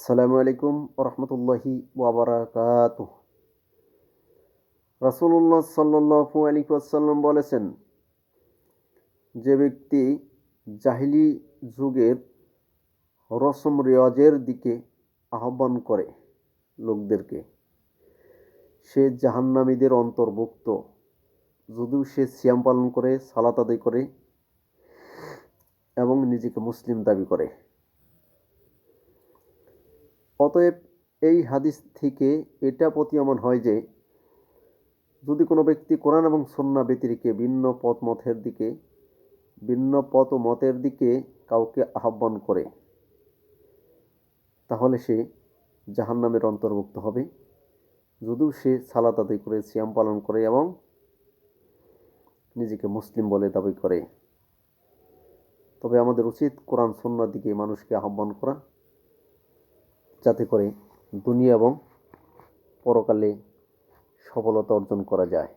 আসসালামু আলাইকুম রহমতুল্লাহি ওয়াবারাকাতুহ। রাসূলুল্লাহ সাল্লাল্লাহু আলাইহি ওয়াসাল্লাম বলেছেন, যে ব্যক্তি জাহিলি যুগের রসম রেওয়াজের দিকে আহ্বান করে লোকদেরকে, সে জাহান্নামীদের অন্তর্ভুক্ত, যদিও সে সিয়াম পালন করে, সালাত আদায় করে এবং নিজেকে মুসলিম দাবি করে। অতএব এই হাদিস থেকে এটা প্রতীয়মান হয় যে, যদি কোনো ব্যক্তি কোরআন এবং সুন্নাহ ব্যতিরেকে ভিন্ন পথ ও মতের দিকে কাউকে আহ্বান করে, তাহলে সে জাহান্নামের অন্তর্ভুক্ত হবে, যদিও সে সালাত আদায় করে, সিয়াম পালন করে এবং নিজেকে মুসলিম বলে দাবি করে। তবে আমাদের উচিত কোরআন সুন্নাহর দিকে মানুষকে আহ্বান করা, যাতে করে দুনিয়া এবং পরকালে সফলতা অর্জন করা যায়।